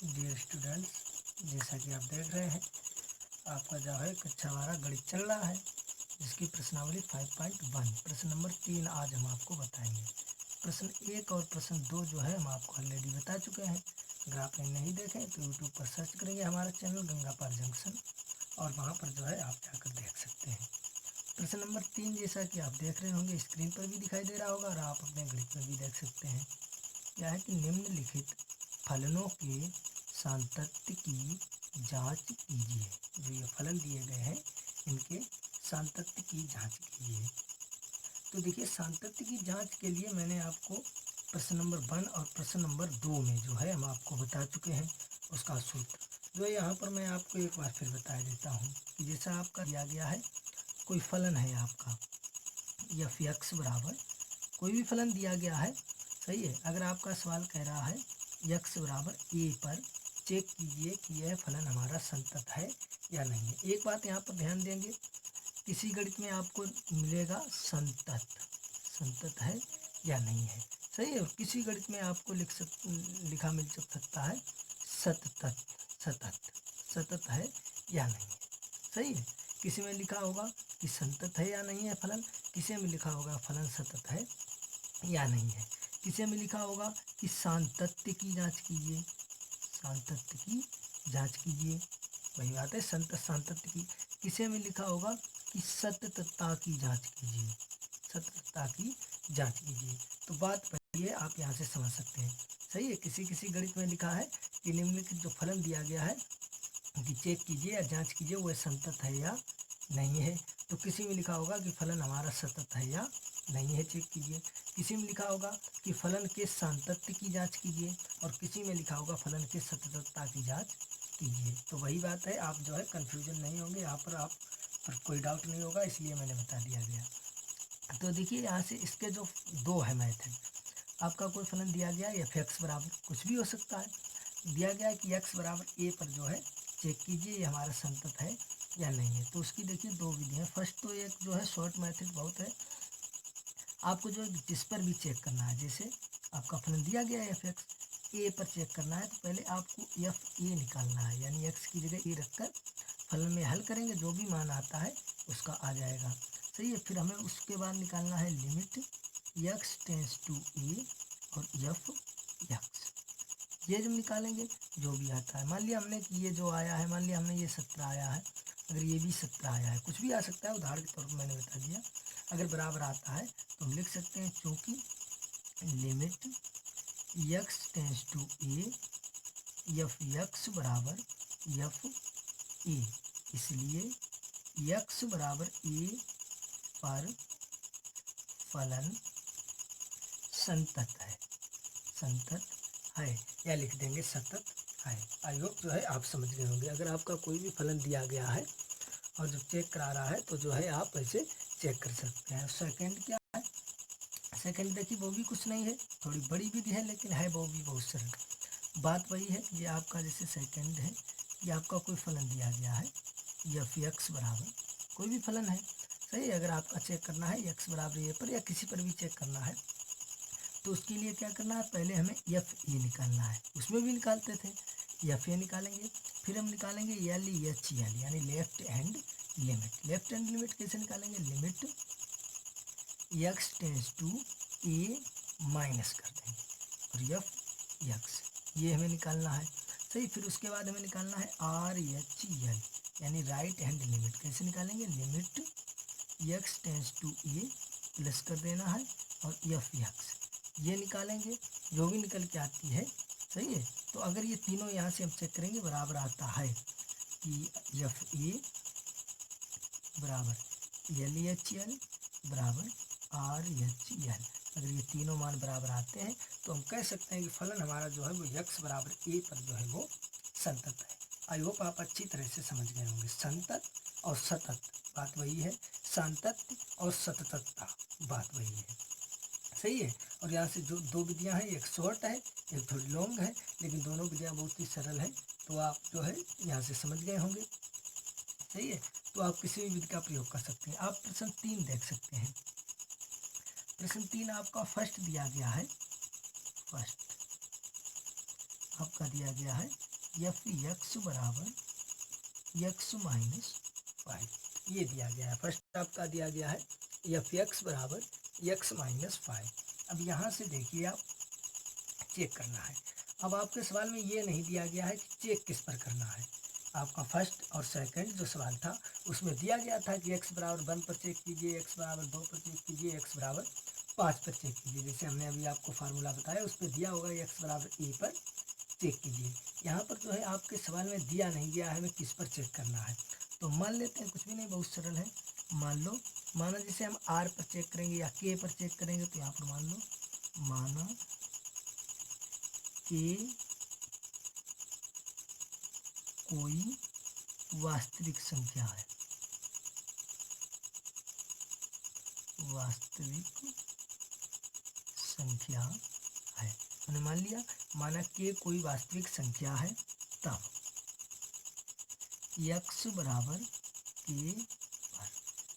Dear students, जैसा कि आप देख रहे हैं आपका जो है कक्षा 12 गणित चल रहा है, जिसकी प्रश्नावली 5.1 प्रश्न नंबर 3 आज हम आपको बताएंगे। प्रश्न 1 और प्रश्न 2 जो है हम आपको ऑलरेडी बता चुके हैं। अगर आपने नहीं देखे तो यूट्यूब पर सर्च करेंगे हमारा चैनल गंगा पार जंक्शन, और वहाँ पर जो है आप जाकर देख सकते हैं। प्रश्न नंबर 3 जैसा कि आप देख रहे होंगे, स्क्रीन पर भी दिखाई दे रहा होगा और आप अपने गणित में भी देख सकते हैं। क्या है कि निम्नलिखित फलनों के सातत्य की जांच कीजिए। जो ये फलन दिए गए हैं इनके सातत्य की जांच कीजिए। तो देखिए, सातत्य की जांच के लिए मैंने आपको प्रश्न नंबर 1 और प्रश्न नंबर 2 में जो है हम आपको बता चुके हैं उसका सूत्र। जो यहाँ पर मैं आपको एक बार फिर बता देता हूँ कि जैसा आपका दिया गया है, कोई फलन है आपका एफ एक्स बराबर, कोई भी फलन दिया गया है, सही है। अगर आपका सवाल कह रहा है यक्स बराबर ए पर चेक कीजिए कि यह फलन हमारा संतत है या नहीं है। एक बात यहाँ पर ध्यान देंगे, किसी गणित में आपको मिलेगा संतत है या नहीं है, सही है। और किसी गणित में आपको लिखा मिल सकता है सतत है या नहीं है, सही है। किसी में लिखा होगा कि संतत है या नहीं है फलन, किसी में लिखा होगा फलन सतत है या नहीं है, किसी में लिखा होगा कि सातत्य की जांच कीजिए, सातत्य की जांच कीजिए, वही बात है सातत्य की। किसी में लिखा होगा कि सततता की जांच कीजिए, सततता की जांच कीजिए। तो बात वही है, आप यहाँ से समझ सकते हैं, सही है। किसी किसी गणित में लिखा है कि निम्नलिखित जो फलन दिया गया है कि चेक कीजिए या जांच कीजिए वह संतत है या नहीं है। तो किसी में लिखा होगा कि फलन हमारा सतत है या नहीं है, चेक कीजिए। किसी में लिखा होगा कि फलन के सातत्य की जांच कीजिए, और किसी में लिखा होगा फलन के सततता की जांच कीजिए। तो वही बात है, आप जो है कन्फ्यूजन नहीं होंगे, यहाँ पर आप पर कोई डाउट नहीं होगा, इसलिए मैंने बता दिया गया। तो देखिए, यहाँ से इसके जो दो है मेथड, आपका कोई फलन दिया गया है एफ एक्स बराबर कुछ भी हो सकता है, दिया गया है कि एक्स बराबर ए पर जो है चेक कीजिए ये हमारा संतत है या नहीं है। तो उसकी देखिए दो विधियाँ। फर्स्ट तो एक जो है शॉर्ट मेथड बहुत है, आपको जो जिस पर भी चेक करना है, जैसे आपका फलन दिया गया है एफ एक्स, ए पर चेक करना है, तो पहले आपको एफ ए निकालना है, यानी एक्स की जगह ए रखकर फलन में हल करेंगे, जो भी मान आता है उसका आ जाएगा, सही है। फिर हमें उसके बाद निकालना है लिमिट एक्स टेंस टू ए और एफ एक्स। ये जब निकालेंगे जो भी आता है, मान लिया हमने कि ये जो आया है, मान लिया हमने ये 17 आया है, अगर ये भी 17 आया है, कुछ भी आ सकता है, उदाहरण के तौर पर मैंने बता दिया। अगर बराबर आता है तो हम लिख सकते हैं चूँकि limit x tends to a f x बराबर एफ ए, इसलिए एक्स बराबर ए पर फलन संतत है, या लिख देंगे सतत है। आई होप जो है आप समझ गए होंगे। अगर आपका कोई भी फलन दिया गया है और जब चेक करा रहा है तो जो है आप ऐसे चेक कर सकते हैं। सेकंड क्या है, सेकंड देखिए वो भी कुछ नहीं है, थोड़ी बड़ी विधि है लेकिन है वो भी बहुत सरल। बात वही है, ये आपका जैसे सेकंड है कि आपका कोई फलन दिया गया है एफ एक्स बराबर कोई भी फलन है, सही है। अगर आपका चेक करना है एक्स बराबर ए पर या किसी पर भी चेक करना है, तो उसके लिए क्या करना है, पहले हमें एफ ए निकालना है, उसमें भी निकालते थे, एफ ए निकालेंगे, फिर हम निकालेंगे एल एच एल यानी left hand limit. Left hand limit कैसे निकालेंगे, limit x tends to a minus कर देंगे और एफ एक्स, ये हमें निकालना है, सही। फिर उसके बाद हमें निकालना है आर एच एल यानी राइट हैंड लिमिट। कैसे निकालेंगे, limit x tends to a plus कर देना है और एफ एक्स, ये निकालेंगे, जो भी निकल के आती है, सही है। तो अगर ये तीनों यहाँ से हम चेक करेंगे बराबर आता है कि एफ ए बराबर एल एच एल बराबर आर एच एल, अगर ये तीनों मान बराबर आते हैं तो हम कह सकते हैं कि फलन हमारा जो है वो एक्स बराबर ए पर जो है वो संतत है। आई होप आप अच्छी तरह से समझ गए होंगे। संतत और सतत बात वही है, सातत्य और सततता बात वही है, सही है। और यहाँ से जो दो विधियाँ हैं, एक शॉर्ट है एक थोड़ी लॉन्ग है, लेकिन दोनों विधियाँ बहुत ही सरल है, तो आप जो है यहाँ से समझ गए होंगे, सही है। तो आप किसी भी विधि का प्रयोग कर सकते हैं। आप प्रश्न 3 देख सकते हैं। प्रश्न 3 आपका फर्स्ट दिया गया है, फर्स्ट आपका दिया गया है एफ एक्स बराबर एक्स माइनस 5 ये दिया गया है। फर्स्ट आपका दिया गया है एफ एक्स बराबर एक्स माइनस 5। अब यहाँ से देखिए आप चेक करना है। अब आपके सवाल में ये नहीं दिया गया है कि चेक किस पर करना है। आपका फर्स्ट और सेकंड जो सवाल था उसमें दिया गया था कि x बराबर 1 पर चेक कीजिए, x बराबर 2 पर चेक कीजिए, x बराबर 5 पर चेक कीजिए। जैसे हमने अभी आपको फार्मूला बताया उस पर दिया होगा x बराबर a पर चेक कीजिए। यहाँ पर जो है आपके सवाल में दिया नहीं गया है हमें किस पर चेक करना है। तो मान लेते हैं, कुछ भी नहीं, बहुत सरल है। मान लो, माना जैसे हम r पर चेक करेंगे या k पर चेक करेंगे, तो यहाँ पर मान लो माना k कोई वास्तविक संख्या है, वास्तविक संख्या है। हमने मान लिया, माना के कोई वास्तविक संख्या है, तब x बराबर के पर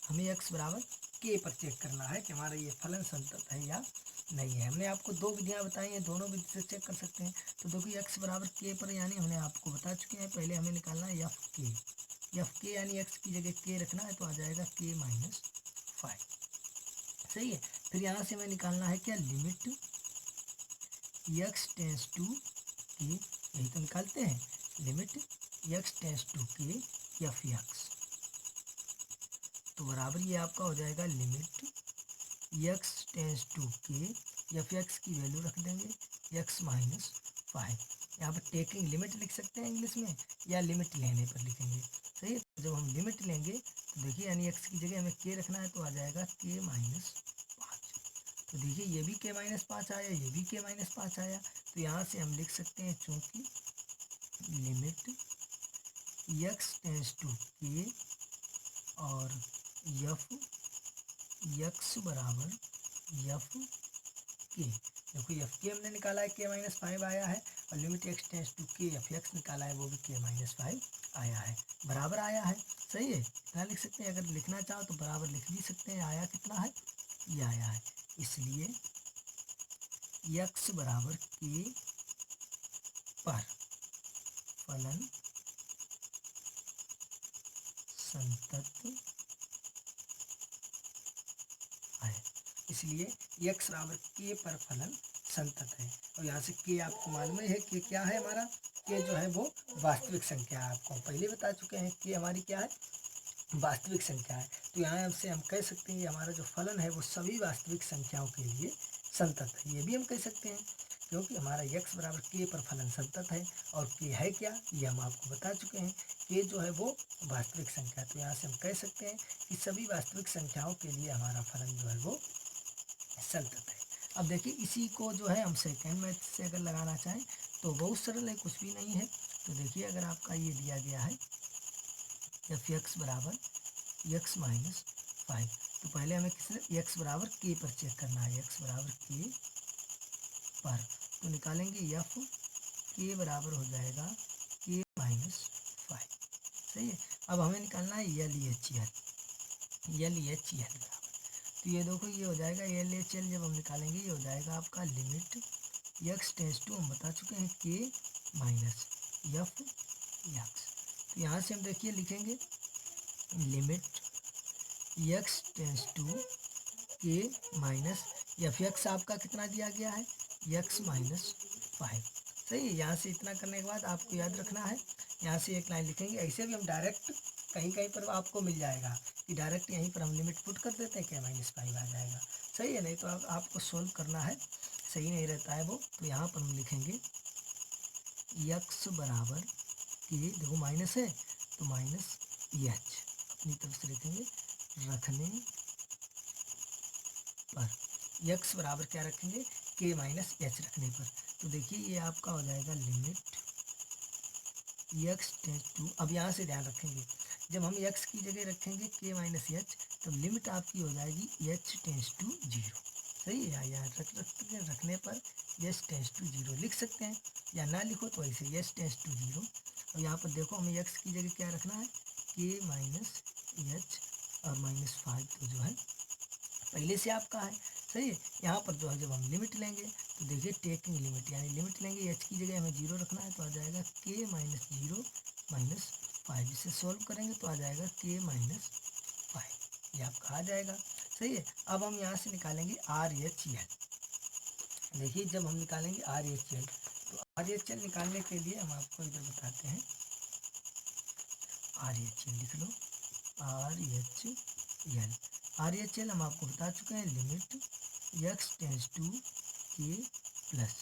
हमें x बराबर के पर चेक करना है कि हमारा ये फलन संतत है या नहीं है। हमने आपको दो विधियां बताई हैं, दोनों विधि से चेक कर सकते हैं। तो देखो x बराबर के पर यानी हमने आपको बता चुके हैं, पहले हमें निकालना है एफ के यानी x की जगह के रखना है, तो आ जाएगा k माइनस 5। सही है। फिर यहाँ से हमें निकालना है क्या, लिमिट x टेंस टू के, यही तो निकालते हैं, लिमिट x टेंस टू के एफ एक्स, तो बराबर ये आपका हो जाएगा लिमिट x टेंस टू के एफ एक्स की वैल्यू रख देंगे x माइनस 5। यहाँ पर टेकिंग लिमिट लिख सकते हैं इंग्लिश में, या लिमिट लेने पर लिखेंगे। सही है। जब हम लिमिट लेंगे तो देखिए यानी x की जगह हमें k रखना है, तो आ जाएगा k माइनस 5। तो देखिए ये भी k माइनस 5 आया, ये भी k माइनस 5 आया। तो यहाँ से हम लिख सकते हैं, चूँकि limit x tends to k और एफ एक्स बराबर एफ के, देखो एफ के हमने निकाला है k माइनस 5 आया है, और लिमिट x टेंस टू के एफ एक्स निकाला है, वो भी k माइनस 5 आया है, बराबर आया है। सही है। इतना लिख सकते हैं, अगर लिखना चाहो तो बराबर लिख भी सकते हैं। आया कितना है, ये आया है। इसलिए x बराबर के पर फलन संतत है। इसलिए x बराबर के पर फलन संतत है। और यहाँ से k आपको मालूम है कि क्या है हमारा, k जो है वो वास्तविक संख्या है। आपको पहले बता चुके हैं k हमारी क्या है, वास्तविक संख्या है। तो यहाँ से हम कह सकते हैं कि हमारा जो फलन है वो सभी वास्तविक संख्याओं के लिए संतत है। ये भी हम कह सकते हैं, क्योंकि हमारा x बराबर k पर फलन संतत है। और k है क्या, ये हम आपको बता चुके हैं। k जो है वो वास्तविक संख्या है। तो यहाँ से हम कह सकते हैं कि सभी वास्तविक संख्याओं के लिए हमारा फलन जो है वो संतत है। अब देखिए इसी को जो है हम सेकेंड मेथड से अगर लगाना चाहें तो बहुत सरल है, कुछ भी नहीं है। तो देखिए अगर आपका ये दिया गया है एफ एक्स बराबर एक्स माइनस 5, तो पहले हमें किस x बराबर k पर चेक करना है, x बराबर k पर, तो निकालेंगे एफ k बराबर हो जाएगा k माइनस 5। सही है। अब हमें निकालना है एल एच एल बराबर, तो ये देखो ये हो जाएगा एल एच एल, जब हम निकालेंगे ये हो जाएगा आपका लिमिट x टेंस टू, हम बता चुके हैं k माइनस एफ एक्स। तो यहाँ से हम देखिए लिखेंगे लिमिट x टेंस टू के माइनस एफ एक्स, आपका कितना दिया गया है, x माइनस 5। सही है। यहाँ से इतना करने के बाद आपको याद रखना है, यहाँ से एक लाइन लिखेंगे। ऐसे भी हम डायरेक्ट कहीं कहीं पर आपको मिल जाएगा कि डायरेक्ट यहीं पर हम लिमिट पुट कर देते हैं, k माइनस 5 आ जाएगा। सही है। नहीं तो आपको सोल्व करना है, सही नहीं रहता है वो। तो यहाँ पर हम लिखेंगे x बराबर के, देखो माइनस है तो माइनस एच अपनी तरफ से लिखेंगे, रखने पर x बराबर क्या रखेंगे, k माइनस एच रखने पर। तो देखिए ये आपका हो जाएगा लिमिट x टेंस टू, अब यहाँ से ध्यान रखेंगे जब हम x की जगह रखेंगे k माइनस एच, तो लिमिट आपकी हो जाएगी h टेंस टू 0। सही है। यहाँ रखने पर h टेंस टू 0 लिख सकते हैं, या ना लिखो तो ऐसे h टेंस टू 0। और यहाँ पर देखो हमें x की जगह क्या रखना है, k माइनस एच और माइनस 5, तो जो है पहले से आपका है, सही है। यहाँ पर जो है जब हम लिमिट लेंगे तो देखिए टेकिंग लिमिट, यानी लिमिट लेंगे एच की जगह हमें 0 रखना है तो आ जाएगा के माइनस 0 माइनस 5। इसे सॉल्व करेंगे तो आ जाएगा के माइनस 5, ये आपका आ जाएगा। सही है। अब हम यहाँ से निकालेंगे आर एच एल। देखिए जब हम निकालेंगे आर एच एल तो आर एच एल निकालने के लिए हम आपको इधर बताते हैं। आर एच एल लिख लो, R H L. R H L हम आपको बता चुके हैं, limit x tends to k plus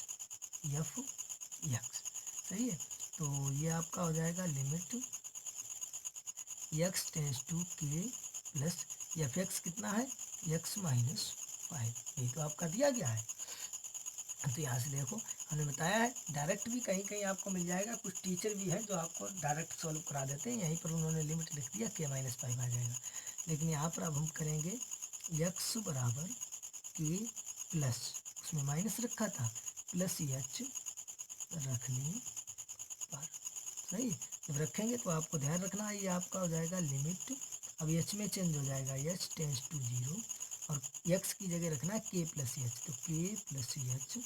f x. सही है। तो ये आपका हो जाएगा limit x tends to k plus f x कितना है, एक्स माइनस 5। यही तो आपका दिया गया है। तो यहाँ से देखो हमने बताया है, डायरेक्ट भी कहीं कहीं आपको मिल जाएगा, कुछ टीचर भी हैं जो आपको डायरेक्ट सॉल्व करा देते हैं, यहीं पर उन्होंने लिमिट लिख दिया के माइनस 5 आ जाएगा। लेकिन यहाँ पर अब हम करेंगे एक्स बराबर के प्लस, उसमें माइनस रखा था, प्लस एच रखने पर। सही। जब रखेंगे तो आपको ध्यान रखना है ये आपका हो जाएगा लिमिट, अब एच में चेंज हो जाएगा, एच टेंस टू 0 और एक्स की जगह रखना है के प्लस एच, तो के प्लस एच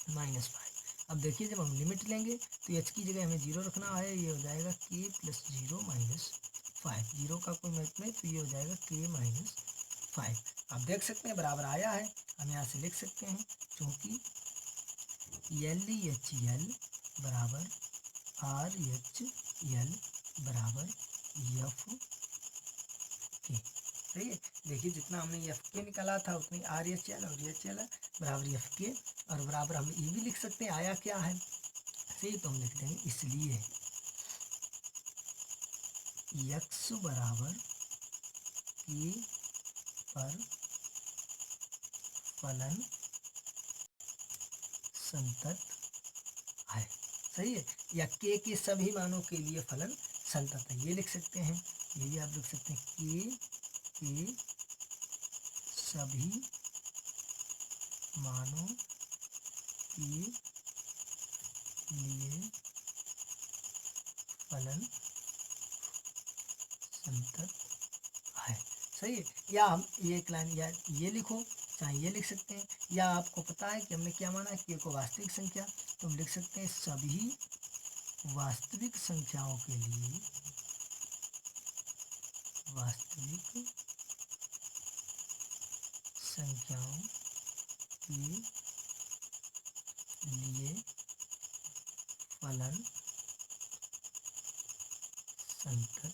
माइनस 5। अब देखिए जब हम लिमिट लेंगे तो एच की जगह हमें 0 रखना है, ये हो जाएगा के प्लस 0 माइनस 5। 0 का कोई महत्व नहीं तो ये हो जाएगा के माइनस 5। आप देख सकते हैं बराबर आया है। हम यहाँ से लिख सकते हैं क्योंकि एल ई एच एल बराबर आर एच एल बराबर एफ के। सही है। देखिए जितना हमने एफ के निकाला था उतनी आर एच एल और एच एल बराबर एफ के, और बराबर हम ये भी लिख सकते हैं आया क्या है। सही। तो हम लिख देंगे इसलिए एक्स बराबर के पर फलन संतत है। सही है। या के सभी मानों के लिए फलन संतत है, ये लिख सकते हैं। ये भी आप लिख सकते हैं के सभी मानों के लिए फलन संतत है। सही है। या हम एक लाइन या ये लिखो, चाहे ये लिख सकते हैं, या आपको पता है कि हमने क्या माना है कि को वास्तविक संख्या, तो हम लिख सकते हैं सभी वास्तविक संख्याओं के लिए, वास्तविक संख्याओं के लिए फलन संतत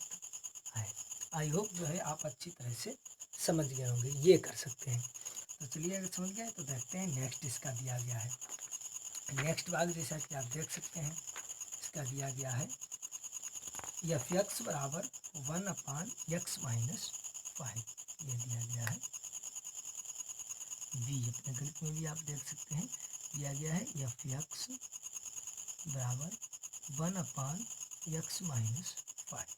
है। आई होप जो है आप अच्छी तरह से समझ गए होंगे, ये कर सकते हैं। तो चलिए अगर समझ गए तो देखते हैं नेक्स्ट इसका दिया गया है। नेक्स्ट भाग जैसा कि आप देख सकते हैं इसका दिया गया है एफ एक्स बराबर 1/x माइनस 5, ये दिया गया है। बी अपने गणित में भी आप देख सकते हैं दिया गया है एफ एक्स बराबर 1/x माइनस 5।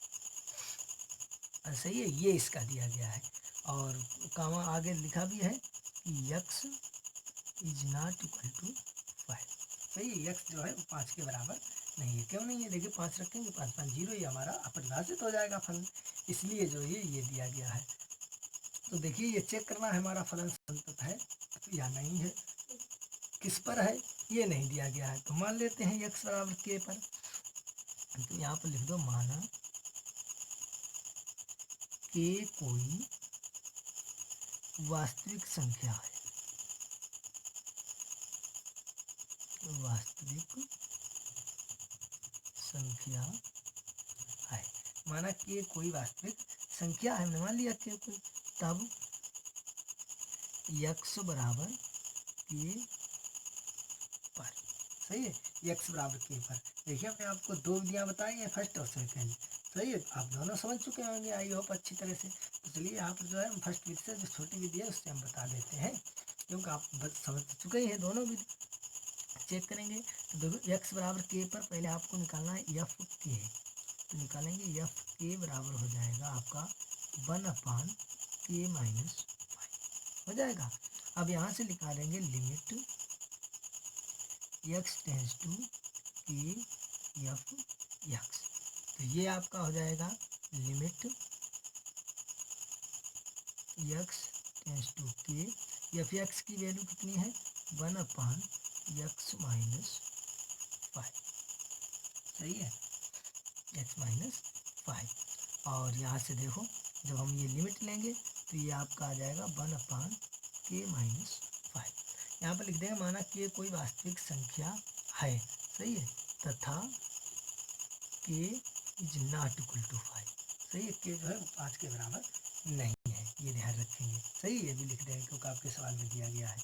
सही है। ये इसका दिया गया है और कामा आगे लिखा भी है कि x is not equal to 5। सही है। एक्स जो है वो 5 के बराबर नहीं है। क्यों नहीं है, देखिए 5 रखेंगे 5 5 0, ये हमारा अपरिभाषित हो जाएगा फलन, इसलिए जो ये दिया गया है। तो देखिए ये चेक करना है हमारा फलन संतत है या नहीं है, किस पर है ये नहीं दिया गया है। तो मान लेते हैं एक्स बराबर के पर, तो यहाँ पर लिख दो माना के कोई वास्तविक संख्या है, वास्तविक संख्या है। माना कि कोई वास्तविक संख्या है, हमने मान लिया कि कोई, तब x बराबर के पर। सही है। x बराबर के पर। देखिए हमने आपको दो विधियाँ बताई हैं, फर्स्ट और सेकंड। सही है। आप दोनों समझ चुके होंगे आई होप अच्छी तरह से। तो चलिए यहाँ पर जो है हम फर्स्ट विधि से जो छोटी विधि है उससे हम बता देते हैं, क्योंकि आप समझ चुके ही हैं दोनों विधि। चेक करेंगे तो देखो एक्स बराबर के पर पहले आपको निकालना है एफ के, तो निकालेंगे एफ के बराबर हो जाएगा आपका 1/के माइनस 5 हो जाएगा। अब यहाँ से निकालेंगे लिमिट एक्स टेंस टू के एफ एक्स, तो ये आपका हो जाएगा लिमिट एक्स टेंस टू के एफ एक्स की वैल्यू कितनी है 1/x - 5, सही है, x-5। और यहाँ से देखो जब हम ये लिमिट लेंगे तो ये आपका आ जाएगा 1/k-5। यहाँ पर लिख देंगे माना कि कोई वास्तविक संख्या है, सही है, तथा k is not equal to 5, सही है, k जो है वो 5 के बराबर नहीं है, ये ध्यान रखेंगे, सही है, ये भी लिख देंगे क्योंकि आपके सवाल में दिया गया है।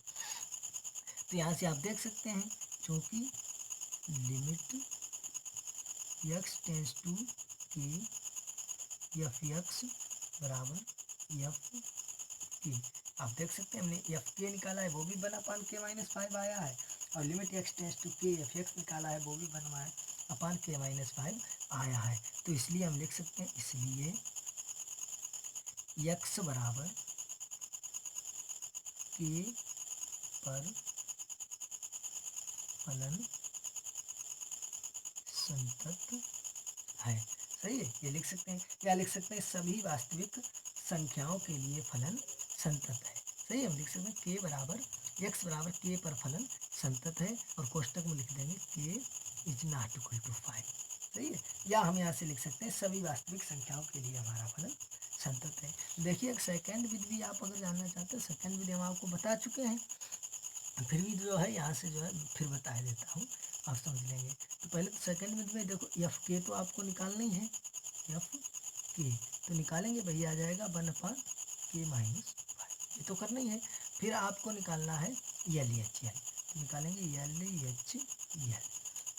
तो यहाँ से आप देख सकते हैं क्योंकि limit x tends to k f x बराबर एफ के, आप देख सकते हैं हमने एफ के निकाला है वो भी 1/k-5 आया है, और limit x tends to k f x निकाला है वो भी 1/k-5 आया है। तो इसलिए हम लिख सकते हैं, इसलिए x बराबर k पर फलन संतत है, सही है, ये लिख सकते हैं, या लिख सकते हैं सभी वास्तविक संख्याओं के लिए फलन संतत है, सही है, हम लिख सकते हैं k बराबर x बराबर k पर फलन संतत है, और कोष्टक में लिख देंगे k is not equal to 5, सही है, या हम यहाँ से लिख सकते हैं सभी वास्तविक संख्याओं के लिए हमारा फलन संतत है। देखिए एक सेकेंड विधि भी आप अगर जानना चाहते हैं, सेकेंड विधि हम आपको बता चुके हैं, फिर भी जो है यहाँ से जो है फिर बता देता हूँ, आप समझ लेंगे। तो पहले तो सेकेंड विधि में देखो एफ के तो आपको निकालना ही है, एफ के तो निकालेंगे, वही आ जाएगा 1/k-5, ये तो करना ही है। फिर आपको निकालना है एल एच एल, तो निकालेंगे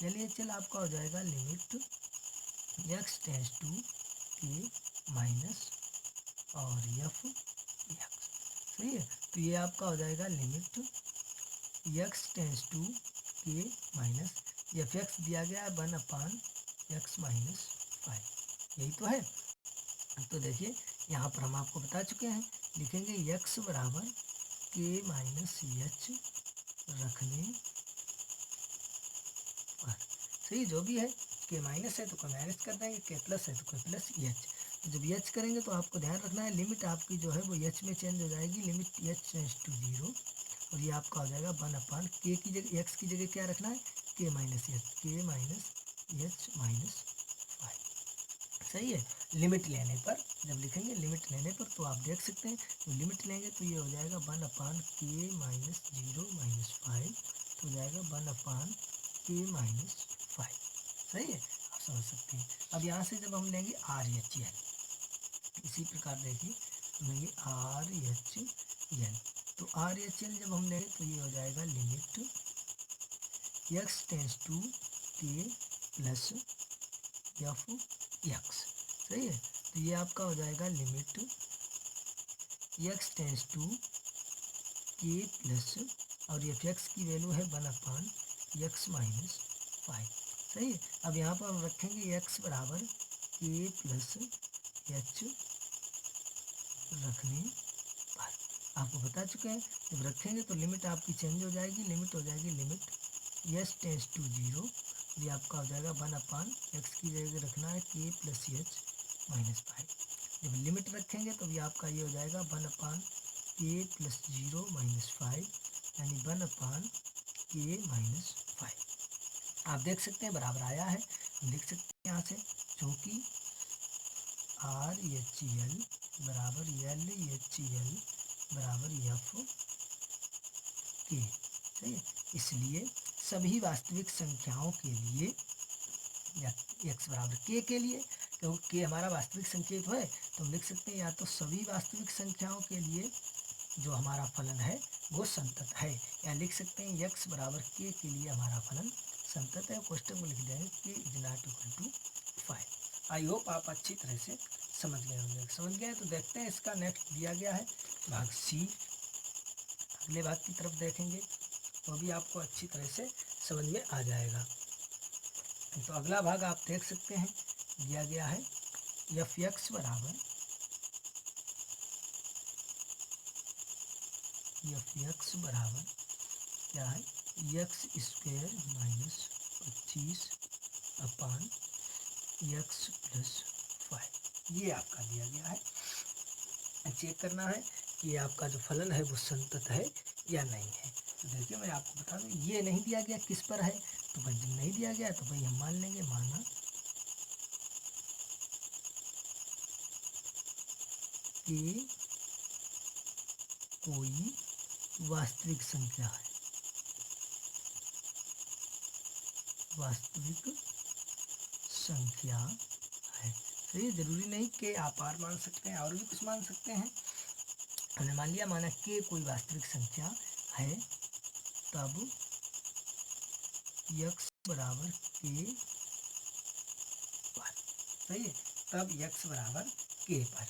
एल एच एल आपका हो जाएगा लिमिट एक्स टेंस टू के माइनस और एफ एक्स, सही है, तो ये आपका हो जाएगा लिमिट एक्स टेंस टू के माइनस एफ एक्स दिया गया है 1/x-5, यही तो है। तो देखिए यहाँ पर हम आपको बता चुके हैं, लिखेंगे x बराबर k माइनस एच रखने पर, सही, जो भी है k माइनस है तो k माइनस कर देंगे, k प्लस है तो k प्लस एच। तो जब एच करेंगे तो आपको ध्यान रखना है लिमिट आपकी जो है वो एच में चेंज हो जाएगी, लिमिट एच टेंस टू 0, और ये आपका हो जाएगा 1/k की जगह एक्स की जगह क्या रखना है k minus H, k minus H minus 5, सही है। लिमिट लेने पर जब लिखेंगे लिमिट लेने पर तो आप देख सकते हैं, तो लिमिट लेंगे तो ये हो जाएगा 1/k माइनस 0 माइनस 5, तो हो जाएगा 1/k-5, सही है, आप समझ सकते हैं। अब यहाँ से जब हम लेंगे आर एच एल, इसी प्रकार देखिए लेंगे आर एच एल, तो आर एच एल जब हम लेंगे तो ये हो जाएगा limit x tends to k plus f x, सही है, तो ये आपका हो जाएगा limit x tends to k plus और एफ एक्स की वैल्यू है 1/x-5, सही है। अब यहाँ पर हम रखेंगे x बराबर के प्लस एच रखने पर, आपको बता चुके हैं जब रखेंगे तो लिमिट आपकी चेंज हो जाएगी, लिमिट हो जाएगी लिमिट एच टेंस टू 0, ये आपका हो जाएगा 1/x की जगह रखना है k प्लस एच माइनस 5, जब लिमिट रखेंगे तो ये आपका ये हो जाएगा 1/k प्लस 0 माइनस 5, यानी 1/k-5। आप देख सकते हैं बराबर आया है, हम लिख सकते हैं यहाँ से क्योंकि आर एच एल बराबर एल एच एल बराबर एफ के, सही है, इसलिए सभी वास्तविक संख्याओं के लिए या x बराबर k के लिए, क्योंकि k हमारा वास्तविक संख्या तो है, तो हम लिख सकते हैं या तो सभी वास्तविक संख्याओं के लिए जो हमारा फलन है वो संतत है, या लिख सकते हैं x बराबर k के लिए हमारा फलन संतत है, कोष्टक में लिख देंगे k is not equal to 5। I hope आप अच्छी तरह से समझ गए होंगे, समझ गए तो देखते हैं इसका नेक्स्ट दिया गया है भाग सी, अगले भाग की तरफ देखेंगे तो भी आपको अच्छी तरह से समझ में आ जाएगा। तो अगला भाग आप देख सकते हैं दिया गया है एफ एक्स बराबर क्या है x square minus 25/x plus 5, ये आपका दिया गया है। चेक करना है कि कि आपका जो फलन है वो संतत है या नहीं है। तो देखिए मैं आपको बता दूं, ये नहीं दिया गया किस पर है, तो भाई जब नहीं दिया गया तो भाई हम मान लेंगे, माना कि कोई वास्तविक संख्या है, वास्तविक संख्या है। सही, जरूरी नहीं कि आप आर मान सकते हैं और भी कुछ मान सकते हैं। हमने मान लिया, माना कि कोई वास्तविक संख्या है, तब x बराबर k पर। सही है, तब x बराबर k पर।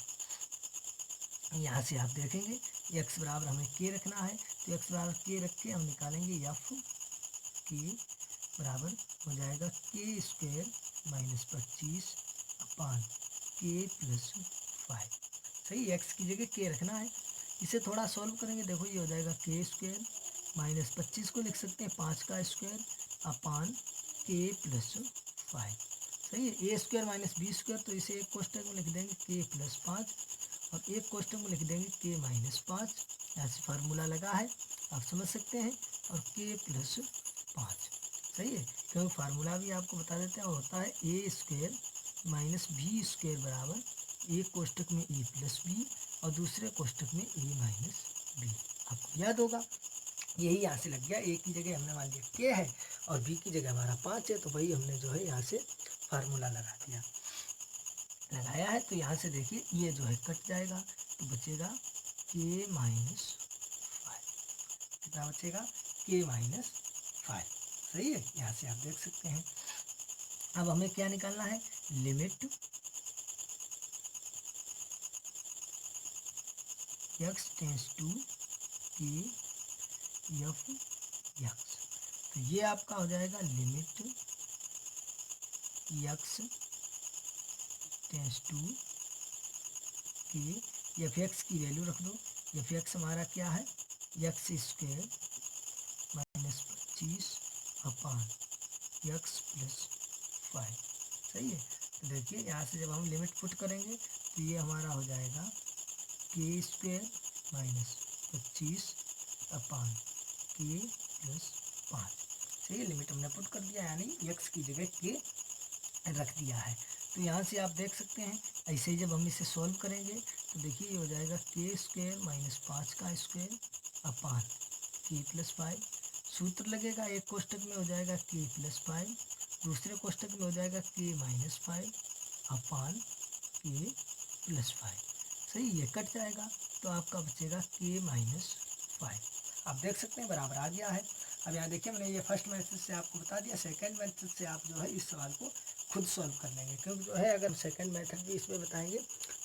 यहाँ से आप देखेंगे x बराबर हमें k रखना है, तो x बराबर k रख के हम निकालेंगे f k बराबर हो जाएगा k स्क्वायर माइनस 25 अपान k प्लस 5। सही, x की जगह k रखना है। इसे थोड़ा सॉल्व करेंगे, देखो ये हो जाएगा k स्क्वायर माइनस 25 को लिख सकते हैं 5 का स्क्वायर अपान k प्लस 5। सही है, ए स्क्वायर माइनस बी स्क्वायर, तो इसे एक कोष्टक में लिख देंगे k प्लस 5 और एक कोष्टक में लिख देंगे k माइनस 5। यहाँ से फार्मूला लगा है, आप समझ सकते हैं, और k प्लस 5। सही है, क्योंकि फार्मूला भी आपको बता देते हैं, होता है ए स्क्वायर माइनस बी स्क्वायर बराबर एक कोष्टक में ए प्लस बी और दूसरे कोष्टक में ए माइनस बी। आपको याद होगा, यही यहाँ से लग गया। ए की जगह हमने मान लिया के है और बी की जगह हमारा 5 है, तो वही हमने जो है यहाँ से फार्मूला लगा दिया। लगाया है तो यहाँ से देखिए ये जो है कट जाएगा, तो बचेगा के माइनस 5। कितना बचेगा, के माइनस 5। सही है, यहाँ से आप देख सकते हैं। अब हमें क्या निकालना है, लिमिट x टेंस टू के एफ एक्स। तो ये आपका हो जाएगा लिमिट x टेंस टू के एफ एक्स की वैल्यू रख दो। एफ एक्स हमारा क्या है, एक्स स्क्वायर माइनस 25 अपान एक्स प्लस 5। सही है, तो देखिए यहाँ से जब हम लिमिट पुट करेंगे तो ये हमारा हो जाएगा के स्क्वायर माइनस 25 अपान के प्लस 5। सही है, लिमिट हमने पुट कर दिया, यानी x की जगह के रख दिया है। तो यहाँ से आप देख सकते हैं, ऐसे ही जब हम इसे सॉल्व करेंगे तो देखिए ये हो जाएगा के स्क्वायर माइनस 5 का स्क्वायर अपान के प्लस 5। सूत्र लगेगा, एक कोष्टक में हो जाएगा के प्लस 5, दूसरे कोष्टक में हो जाएगा के माइनस 5 अपान के प्लस 5। सही, ये कट जाएगा तो आपका बचेगा के माइनस 5। आप देख सकते हैं बराबर आ गया है। अब यहाँ देखिए मैंने ये फर्स्ट मेथड से आपको बता दिया, सेकंड मेथड से आप जो है इस सवाल को खुद सॉल्व कर लेंगे, क्योंकि जो है अगर सेकंड मेथड भी इसमें बताएंगे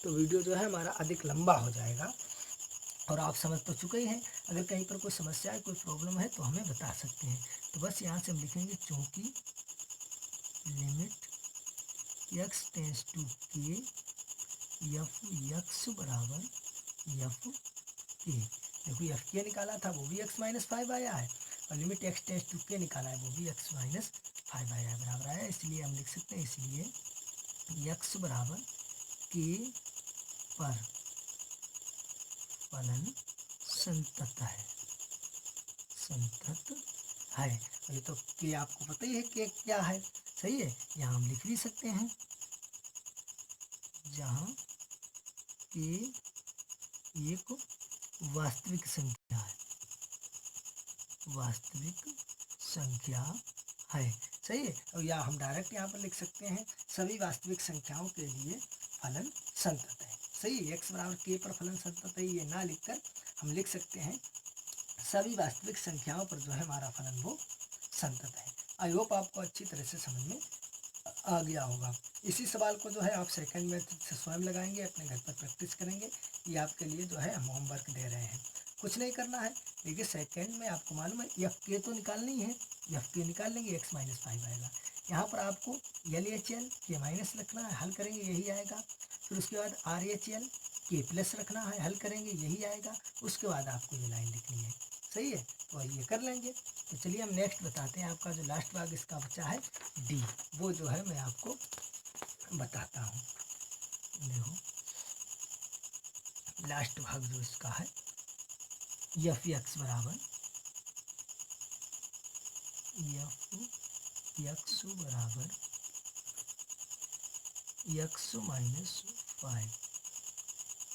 तो वीडियो जो है हमारा अधिक लंबा हो जाएगा। और आप समझ तो चुके ही हैं, अगर कहीं पर कोई समस्या है, कोई प्रॉब्लम है तो हमें बता सकते हैं। तो बस यहाँ से हम लिखेंगे चूँकि लिमिट एक्स टेंस टू के एफ एक्स बराबर एफ के। देखो एफ के निकाला था वो भी एक्स माइनस 5 आया है, और लिमिट एक्स टेंस टू के निकाला है वो भी एक्स माइनस 5 आया है, बराबर आया है। इसलिए हम लिख सकते हैं, इसलिए एक्स बराबर के पर फलन संतत है, संतत है। ये तो के आपको पता ही है कि क्या है। सही है, यहाँ हम लिख भी सकते हैं, जहाँ के एक वास्तविक संख्या है, वास्तविक संख्या है। सही है, और या हम डायरेक्ट यहाँ पर लिख सकते हैं, सभी वास्तविक संख्याओं के लिए फलन संतत है। सही है, एक्स बराबर के पर फलन संतत है, ये ना लिखकर हम लिख सकते हैं सभी वास्तविक संख्याओं पर जो है हमारा फलन वो संतत है। आई होप आपको अच्छी तरह से समझ में आ गया होगा। इसी सवाल को जो है आप सेकंड मेथड से स्वयं लगाएंगे, अपने घर पर प्रैक्टिस करेंगे। ये आपके लिए जो है हम होमवर्क दे रहे हैं, कुछ नहीं करना है। देखिए सेकंड में आपको मालूम है एफ के तो निकालनी है, एफ के निकाल लेंगे एक्स माइनस 5 आएगा। यहाँ पर आपको एल एच एल के माइनस रखना है, हल करेंगे यही आएगा। फिर उसके बाद आर एच एल के प्लस रखना है, हल करेंगे यही आएगा। उसके बाद आपको ये लाइन लिखनी है। सही है, तो ये कर लेंगे। तो चलिए हम नेक्स्ट बताते हैं, आपका जो लास्ट भाग इसका बचा है डी, वो जो है मैं आपको बताता हूँ। देखो लास्ट भाग जो इसका है एफ एक्स बराबर एफ एक्स बराबर एक्स माइनस 5।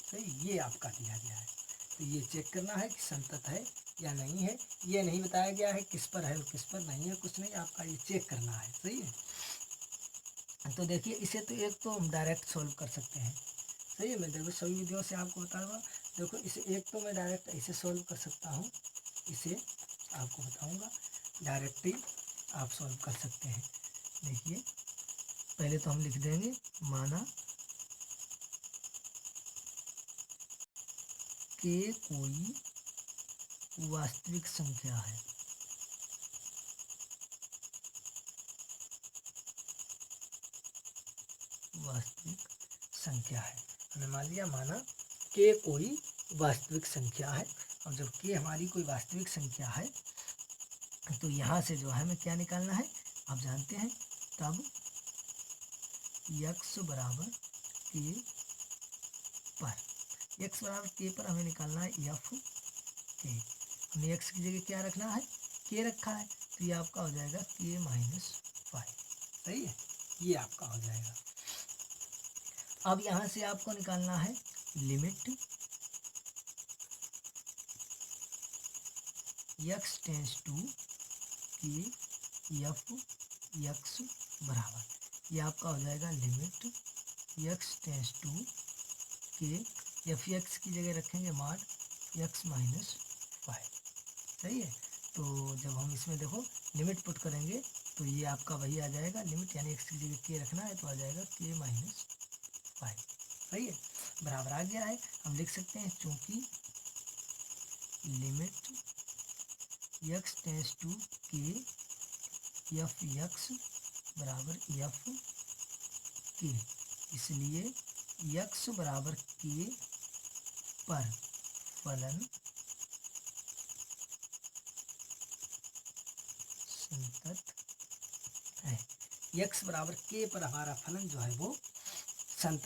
सही, ये आपका दिया गया है। तो ये चेक करना है कि संतत है या नहीं है। ये नहीं बताया गया है किस पर है और किस पर नहीं है, कुछ नहीं, आपका ये चेक करना है। सही है। तो देखिए इसे तो एक तो हम डायरेक्ट सॉल्व कर सकते हैं। सही है, मैं देखो सभी विधियों से आपको बताऊंगा। देखो इसे एक तो मैं डायरेक्ट ऐसे सॉल्व कर सकता हूँ, इसे आपको बताऊंगा डायरेक्ट ही आप सॉल्व कर सकते हैं। देखिए पहले तो हम लिख देंगे माना के कोई वास्तविक संख्या है। वास्तविक संख्या है, हमने मान लिया माना के कोई वास्तविक संख्या है। और जब के हमारी कोई वास्तविक संख्या है तो यहाँ से जो है हमें क्या निकालना है, आप जानते हैं। तब x बराबर के पर, x बराबर के पर हमें निकालना है एफ के। हमने x की जगह क्या रखना है, के रखा है, तो ये आपका हो जाएगा के माइनस 5। सही है, ये आपका हो जाएगा। अब यहाँ से आपको निकालना है लिमिट x टेंस टू के एफ एक्स बराबर, ये आपका हो जाएगा लिमिट x टेंस टू के एफ एक्स की जगह रखेंगे माड x माइनस 5। सही है, तो जब हम इसमें देखो लिमिट पुट करेंगे तो ये आपका वही आ जाएगा लिमिट, यानी x की जगह के रखना है तो आ जाएगा के माइनस 5। सही है, बराबर आ गया है। हम लिख सकते हैं चूंकि लिमिट x टेंस टू के एफ एक्स बराबर एफ के, इसलिए x बराबर के पर फलन संतत है। x बराबर के पर हमारा फलन जो है वो संतत